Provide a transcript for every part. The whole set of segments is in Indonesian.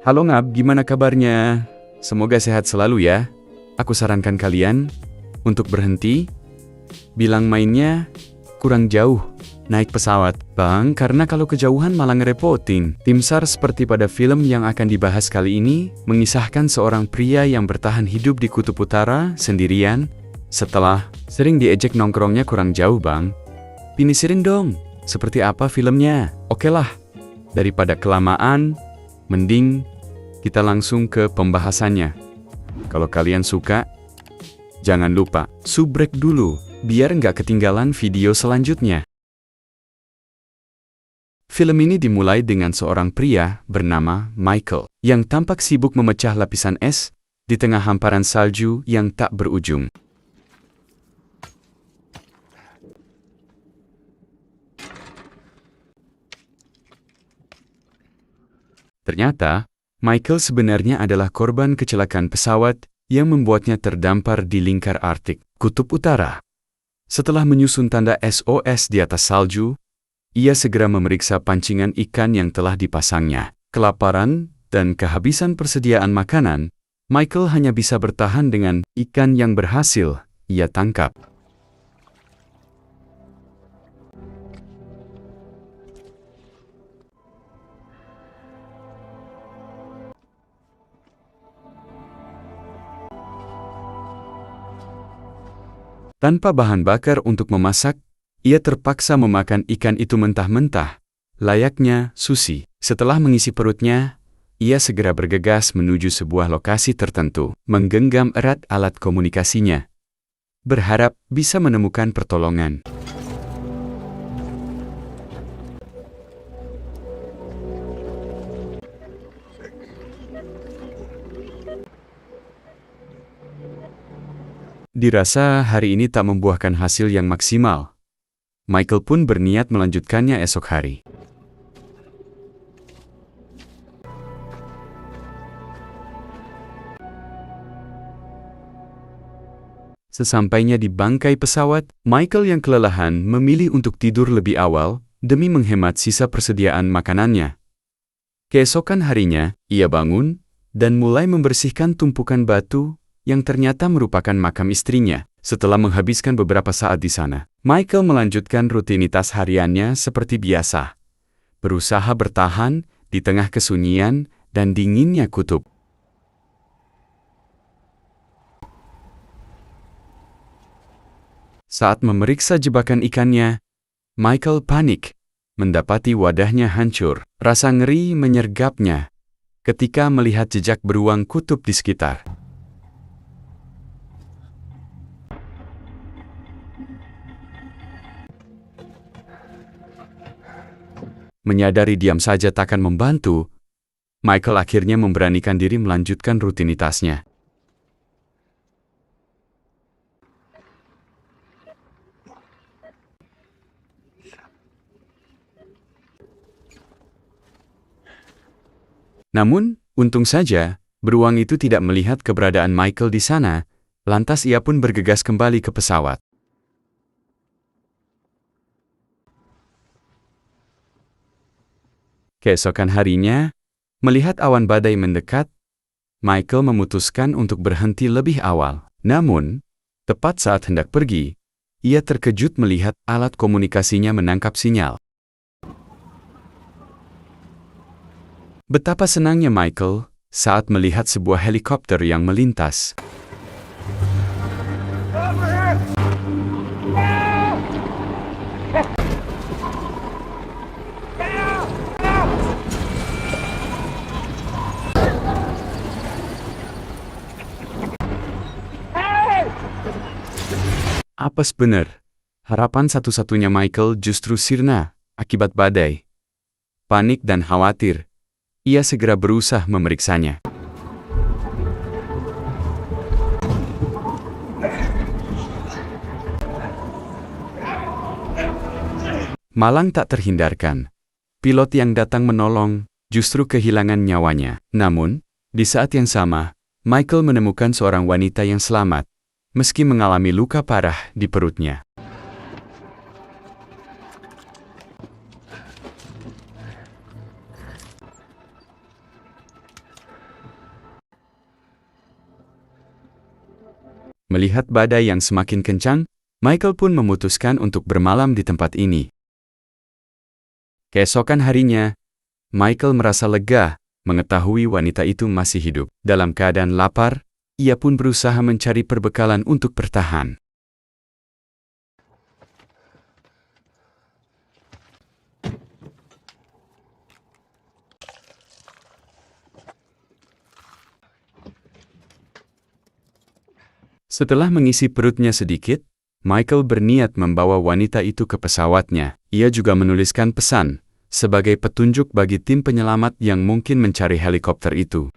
Halo Ngab, gimana kabarnya? Semoga sehat selalu ya. Aku sarankan kalian untuk berhenti, bilang mainnya kurang jauh, naik pesawat. Bang, karena kalau kejauhan malah ngerepotin. Tim SAR seperti pada film yang akan dibahas kali ini, mengisahkan seorang pria yang bertahan hidup di Kutub Utara sendirian, setelah sering diejek nongkrongnya kurang jauh bang. Pinisirin dong, seperti apa filmnya? Oke lah, daripada kelamaan, mending kita langsung ke pembahasannya. Kalau kalian suka, jangan lupa subrek dulu, biar nggak ketinggalan video selanjutnya. Film ini dimulai dengan seorang pria bernama Michael, yang tampak sibuk memecah lapisan es di tengah hamparan salju yang tak berujung. Ternyata, Michael sebenarnya adalah korban kecelakaan pesawat yang membuatnya terdampar di lingkar Arktik, Kutub Utara. Setelah menyusun tanda SOS di atas salju, ia segera memeriksa pancingan ikan yang telah dipasangnya. Kelaparan dan kehabisan persediaan makanan, Michael hanya bisa bertahan dengan ikan yang berhasil ia tangkap. Tanpa bahan bakar untuk memasak, ia terpaksa memakan ikan itu mentah-mentah, layaknya sushi. Setelah mengisi perutnya, ia segera bergegas menuju sebuah lokasi tertentu, menggenggam erat alat komunikasinya, berharap bisa menemukan pertolongan. Dirasa hari ini tak membuahkan hasil yang maksimal. Michael pun berniat melanjutkannya esok hari. Sesampainya di bangkai pesawat, Michael yang kelelahan memilih untuk tidur lebih awal demi menghemat sisa persediaan makanannya. Keesokan harinya, ia bangun dan mulai membersihkan tumpukan batu yang ternyata merupakan makam istrinya. Setelah menghabiskan beberapa saat di sana, Michael melanjutkan rutinitas hariannya seperti biasa, berusaha bertahan di tengah kesunyian dan dinginnya kutub. Saat memeriksa jebakan ikannya, Michael panik, mendapati wadahnya hancur. Rasa ngeri menyergapnya ketika melihat jejak beruang kutub di sekitar. Menyadari diam saja takkan membantu, Michael akhirnya memberanikan diri melanjutkan rutinitasnya. Namun, untung saja, beruang itu tidak melihat keberadaan Michael di sana, lantas ia pun bergegas kembali ke pesawat. Keesokan harinya, melihat awan badai mendekat, Michael memutuskan untuk berhenti lebih awal. Namun, tepat saat hendak pergi, ia terkejut melihat alat komunikasinya menangkap sinyal. Betapa senangnya Michael saat melihat sebuah helikopter yang melintas. Apes bener, harapan satu-satunya Michael justru sirna akibat badai. Panik dan khawatir, ia segera berusaha memeriksanya. Malang tak terhindarkan, pilot yang datang menolong justru kehilangan nyawanya. Namun, di saat yang sama, Michael menemukan seorang wanita yang selamat, meski mengalami luka parah di perutnya. Melihat badai yang semakin kencang, Michael pun memutuskan untuk bermalam di tempat ini. Keesokan harinya, Michael merasa lega mengetahui wanita itu masih hidup. Dalam keadaan lapar, ia pun berusaha mencari perbekalan untuk bertahan. Setelah mengisi perutnya sedikit, Michael berniat membawa wanita itu ke pesawatnya. Ia juga menuliskan pesan sebagai petunjuk bagi tim penyelamat yang mungkin mencari helikopter itu.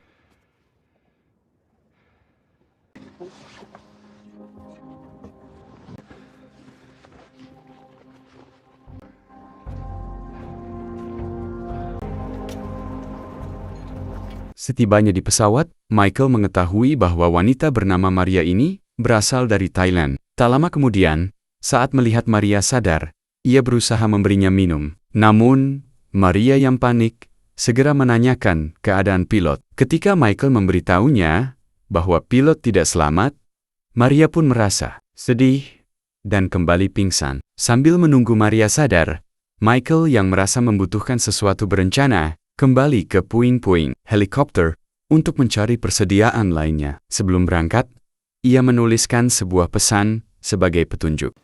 Setibanya di pesawat, Michael mengetahui bahwa wanita bernama Maria ini berasal dari Thailand. Tak lama kemudian, saat melihat Maria sadar, ia berusaha memberinya minum. Namun, Maria yang panik segera menanyakan keadaan pilot. Ketika Michael memberitahunya bahwa pilot tidak selamat, Maria pun merasa sedih dan kembali pingsan. Sambil menunggu Maria sadar, Michael yang merasa membutuhkan sesuatu berencana kembali ke puing-puing helikopter untuk mencari persediaan lainnya. Sebelum berangkat, ia menuliskan sebuah pesan sebagai petunjuk.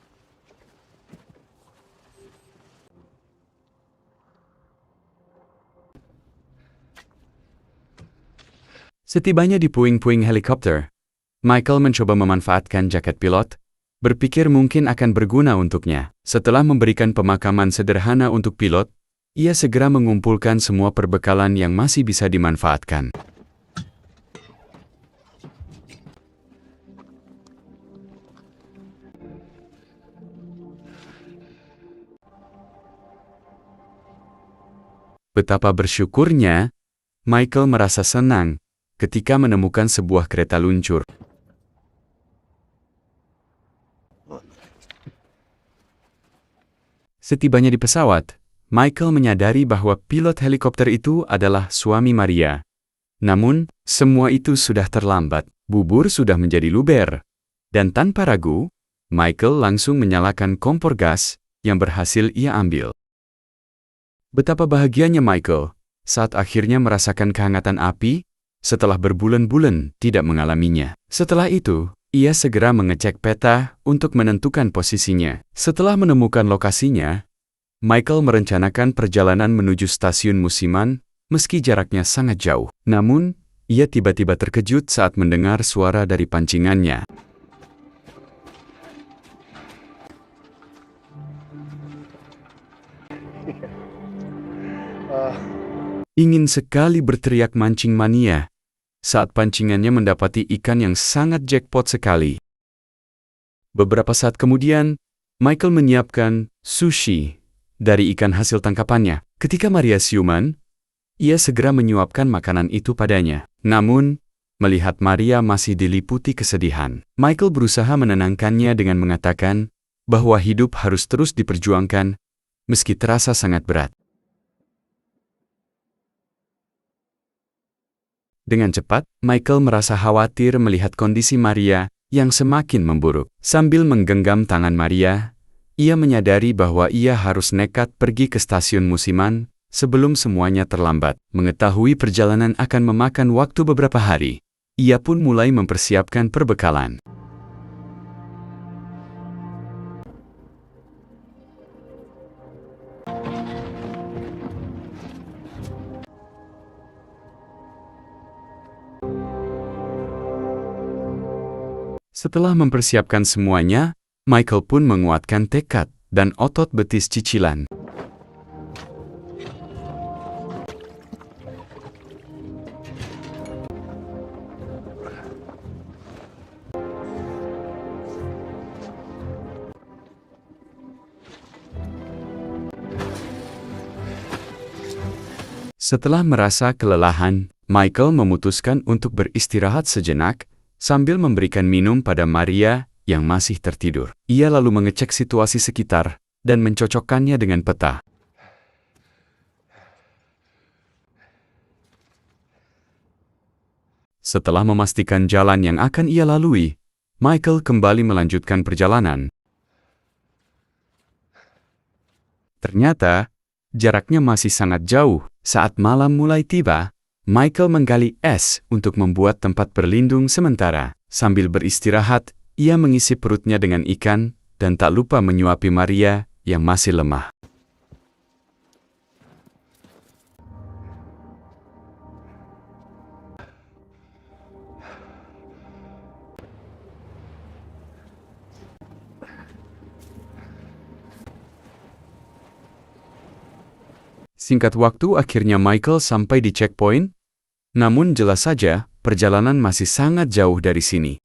Setibanya di puing-puing helikopter, Michael mencoba memanfaatkan jaket pilot, berpikir mungkin akan berguna untuknya. Setelah memberikan pemakaman sederhana untuk pilot, ia segera mengumpulkan semua perbekalan yang masih bisa dimanfaatkan. Betapa bersyukurnya, Michael merasa senang ketika menemukan sebuah kereta luncur. Setibanya di pesawat, Michael menyadari bahwa pilot helikopter itu adalah suami Maria. Namun, semua itu sudah terlambat. Bubur sudah menjadi luber. Dan tanpa ragu, Michael langsung menyalakan kompor gas yang berhasil ia ambil. Betapa bahagianya Michael saat akhirnya merasakan kehangatan api setelah berbulan-bulan tidak mengalaminya. Setelah itu, ia segera mengecek peta untuk menentukan posisinya. Setelah menemukan lokasinya, Michael merencanakan perjalanan menuju stasiun musiman meski jaraknya sangat jauh. Namun, ia tiba-tiba terkejut saat mendengar suara dari pancingannya. Ingin sekali berteriak mancing mania saat pancingannya mendapati ikan yang sangat jackpot sekali. Beberapa saat kemudian, Michael menyiapkan sushi dari ikan hasil tangkapannya. Ketika Maria siuman, ia segera menyuapkan makanan itu padanya. Namun, melihat Maria masih diliputi kesedihan, Michael berusaha menenangkannya dengan mengatakan bahwa hidup harus terus diperjuangkan meski terasa sangat berat. Dengan cepat, Michael merasa khawatir melihat kondisi Maria yang semakin memburuk. Sambil menggenggam tangan Maria, ia menyadari bahwa ia harus nekat pergi ke stasiun musiman sebelum semuanya terlambat. Mengetahui perjalanan akan memakan waktu beberapa hari, ia pun mulai mempersiapkan perbekalan. Setelah mempersiapkan semuanya, Michael pun menguatkan tekad dan otot betis cicilan. Setelah merasa kelelahan, Michael memutuskan untuk beristirahat sejenak sambil memberikan minum pada Maria yang masih tertidur. Ia lalu mengecek situasi sekitar dan mencocokkannya dengan peta. Setelah memastikan jalan yang akan ia lalui, Michael kembali melanjutkan perjalanan. Ternyata, jaraknya masih sangat jauh. Saat malam mulai tiba, Michael menggali es untuk membuat tempat berlindung sementara. Sambil beristirahat, ia mengisi perutnya dengan ikan dan tak lupa menyuapi Maria yang masih lemah. Singkat waktu, akhirnya Michael sampai di checkpoint, namun jelas saja perjalanan masih sangat jauh dari sini.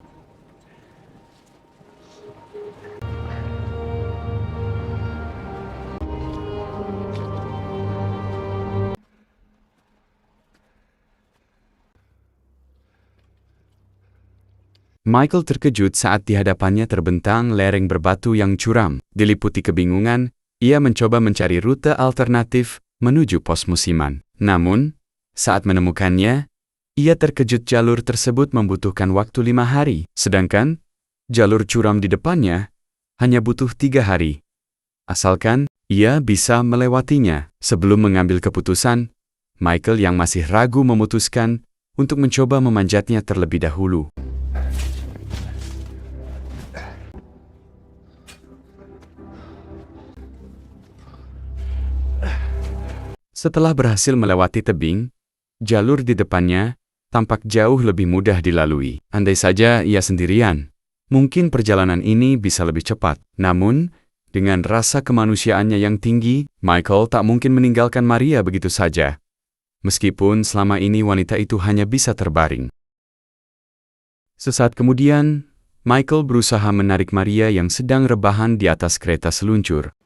Michael terkejut saat di hadapannya terbentang lereng berbatu yang curam. Diliputi kebingungan, ia mencoba mencari rute alternatif menuju pos musiman. Namun, saat menemukannya, ia terkejut jalur tersebut membutuhkan waktu 5 hari, sedangkan jalur curam di depannya hanya butuh 3 hari. Asalkan ia bisa melewatinya. Sebelum mengambil keputusan, Michael yang masih ragu memutuskan untuk mencoba memanjatnya terlebih dahulu. Setelah berhasil melewati tebing, jalur di depannya tampak jauh lebih mudah dilalui. Andai saja ia sendirian, mungkin perjalanan ini bisa lebih cepat. Namun, dengan rasa kemanusiaannya yang tinggi, Michael tak mungkin meninggalkan Maria begitu saja. Meskipun selama ini wanita itu hanya bisa terbaring. Sesaat kemudian, Michael berusaha menarik Maria yang sedang rebahan di atas kereta seluncur.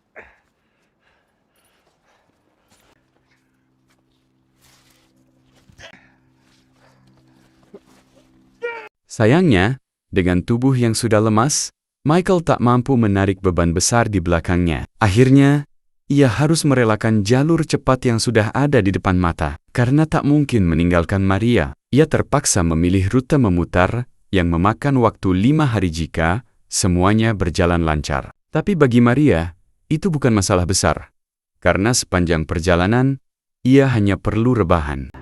Sayangnya, dengan tubuh yang sudah lemas, Michael tak mampu menarik beban besar di belakangnya. Akhirnya, ia harus merelakan jalur cepat yang sudah ada di depan mata. Karena tak mungkin meninggalkan Maria, ia terpaksa memilih rute memutar yang memakan waktu 5 hari jika semuanya berjalan lancar. Tapi bagi Maria, itu bukan masalah besar. Karena sepanjang perjalanan, ia hanya perlu rebahan.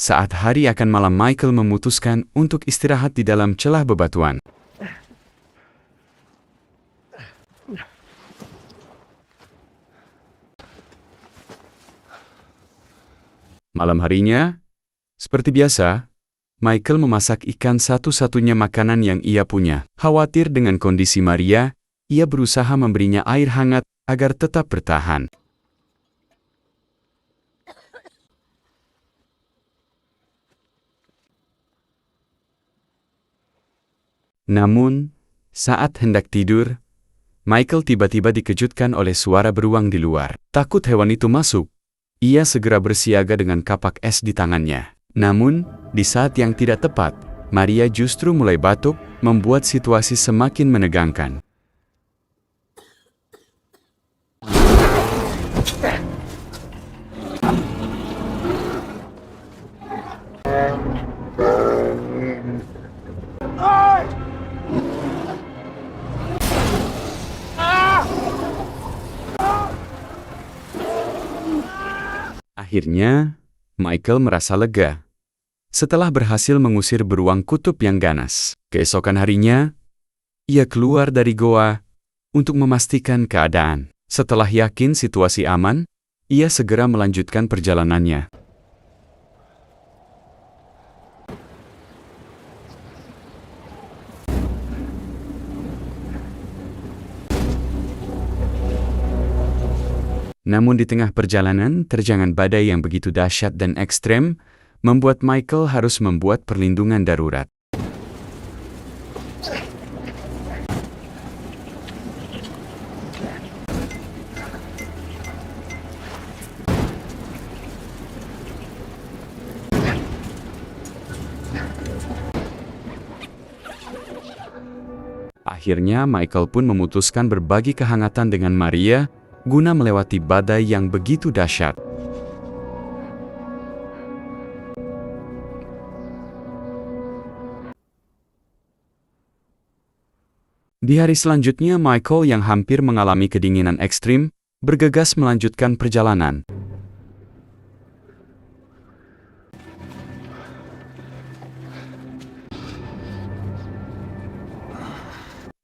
Saat hari akan malam, Michael memutuskan untuk istirahat di dalam celah bebatuan. Malam harinya, seperti biasa, Michael memasak ikan, satu-satunya makanan yang ia punya. Khawatir dengan kondisi Maria, ia berusaha memberinya air hangat agar tetap bertahan. Namun, saat hendak tidur, Michael tiba-tiba dikejutkan oleh suara beruang di luar. Takut hewan itu masuk, ia segera bersiaga dengan kapak es di tangannya. Namun, di saat yang tidak tepat, Maria justru mulai batuk, membuat situasi semakin menegangkan. Akhirnya, Michael merasa lega setelah berhasil mengusir beruang kutub yang ganas. Keesokan harinya, ia keluar dari goa untuk memastikan keadaan. Setelah yakin situasi aman, ia segera melanjutkan perjalanannya. Namun di tengah perjalanan, terjangan badai yang begitu dahsyat dan ekstrem membuat Michael harus membuat perlindungan darurat. Akhirnya Michael pun memutuskan berbagi kehangatan dengan Maria guna melewati badai yang begitu dahsyat. Di hari selanjutnya, Michael yang hampir mengalami kedinginan ekstrim bergegas melanjutkan perjalanan.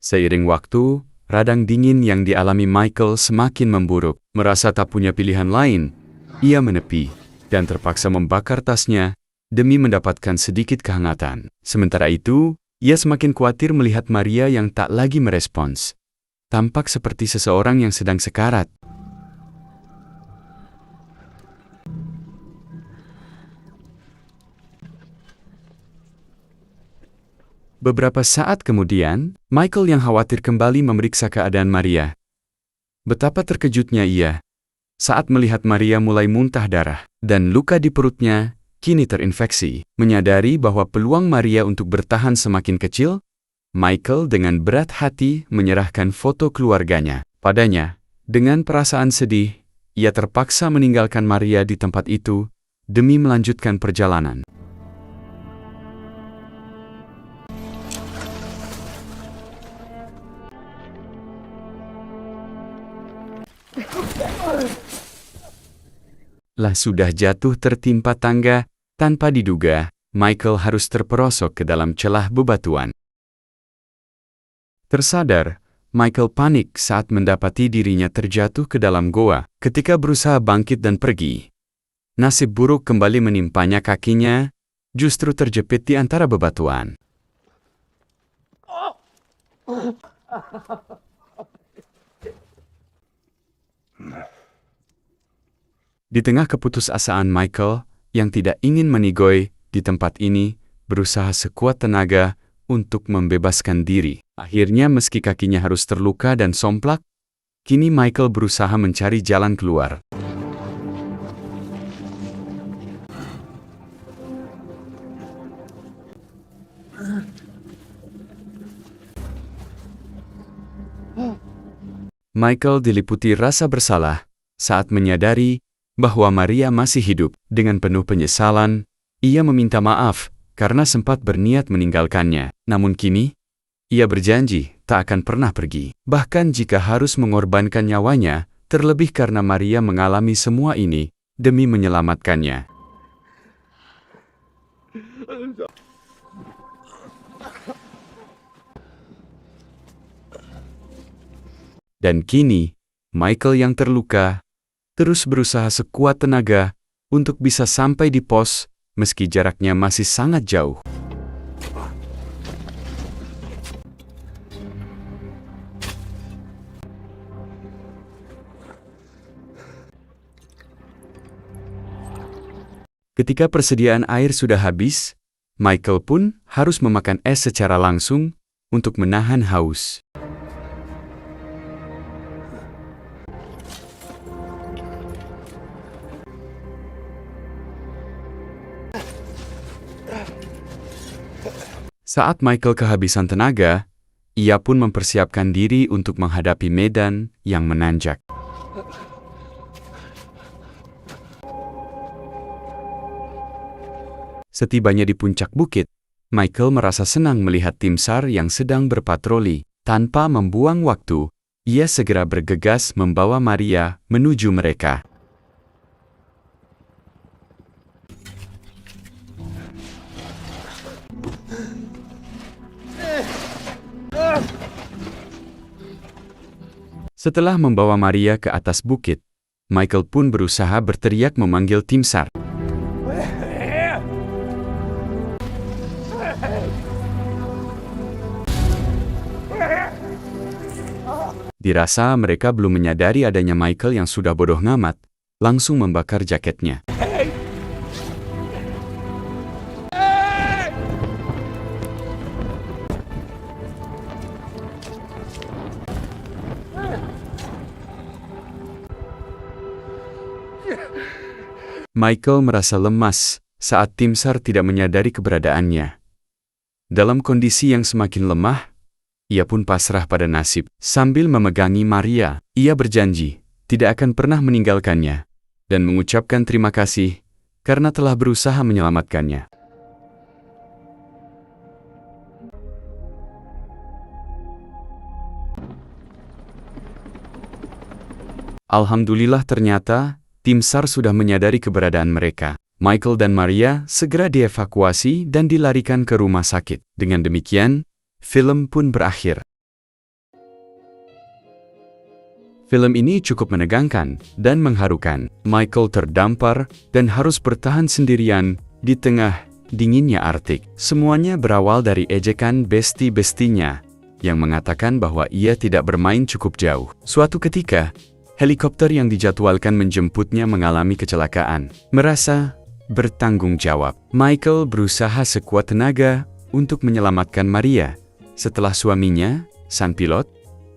Seiring waktu, radang dingin yang dialami Michael semakin memburuk. Merasa tak punya pilihan lain, ia menepi dan terpaksa membakar tasnya demi mendapatkan sedikit kehangatan. Sementara itu, ia semakin khawatir melihat Maria yang tak lagi merespons. Tampak seperti seseorang yang sedang sekarat. Beberapa saat kemudian, Michael yang khawatir kembali memeriksa keadaan Maria. Betapa terkejutnya ia saat melihat Maria mulai muntah darah dan luka di perutnya kini terinfeksi. Menyadari bahwa peluang Maria untuk bertahan semakin kecil, Michael dengan berat hati menyerahkan foto keluarganya padanya. Dengan perasaan sedih, ia terpaksa meninggalkan Maria di tempat itu demi melanjutkan perjalanan. Lah sudah jatuh tertimpa tangga, tanpa diduga, Michael harus terperosok ke dalam celah bebatuan. Tersadar, Michael panik saat mendapati dirinya terjatuh ke dalam goa. Ketika berusaha bangkit dan pergi, nasib buruk kembali menimpanya. Kakinya justru terjepit di antara bebatuan. Di tengah keputusasaan Michael yang tidak ingin menigoi di tempat ini, berusaha sekuat tenaga untuk membebaskan diri. Akhirnya meski kakinya harus terluka dan somplak, kini Michael berusaha mencari jalan keluar. Michael diliputi rasa bersalah saat menyadari bahwa Maria masih hidup. Dengan penuh penyesalan, ia meminta maaf karena sempat berniat meninggalkannya. Namun kini, ia berjanji tak akan pernah pergi. Bahkan jika harus mengorbankan nyawanya, terlebih karena Maria mengalami semua ini demi menyelamatkannya. Dan kini, Michael yang terluka terus berusaha sekuat tenaga untuk bisa sampai di pos meski jaraknya masih sangat jauh. Ketika persediaan air sudah habis, Michael pun harus memakan es secara langsung untuk menahan haus. Saat Michael kehabisan tenaga, ia pun mempersiapkan diri untuk menghadapi medan yang menanjak. Setibanya di puncak bukit, Michael merasa senang melihat tim SAR yang sedang berpatroli. Tanpa membuang waktu, ia segera bergegas membawa Maria menuju mereka. Setelah membawa Maria ke atas bukit, Michael pun berusaha berteriak memanggil tim SAR. Dirasa mereka belum menyadari adanya Michael yang sudah bodoh ngamat, langsung membakar jaketnya. Michael merasa lemas saat tim SAR tidak menyadari keberadaannya. Dalam kondisi yang semakin lemah, Ia pun pasrah pada nasib. Sambil memegangi Maria, ia berjanji tidak akan pernah meninggalkannya dan mengucapkan terima kasih karena telah berusaha menyelamatkannya. Alhamdulillah, ternyata tim SAR sudah menyadari keberadaan mereka. Michael dan Maria segera dievakuasi dan dilarikan ke rumah sakit. Dengan demikian, film pun berakhir. Film ini cukup menegangkan dan mengharukan. Michael terdampar dan harus bertahan sendirian di tengah dinginnya Arktik. Semuanya berawal dari ejekan besti-bestinya yang mengatakan bahwa ia tidak bermain cukup jauh. Suatu ketika, helikopter yang dijadwalkan menjemputnya mengalami kecelakaan. Merasa bertanggung jawab, Michael berusaha sekuat tenaga untuk menyelamatkan Maria. Setelah suaminya, sang pilot,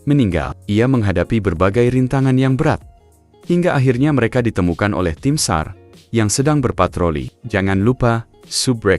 meninggal, ia menghadapi berbagai rintangan yang berat. Hingga akhirnya mereka ditemukan oleh tim SAR yang sedang berpatroli. Jangan lupa, subrek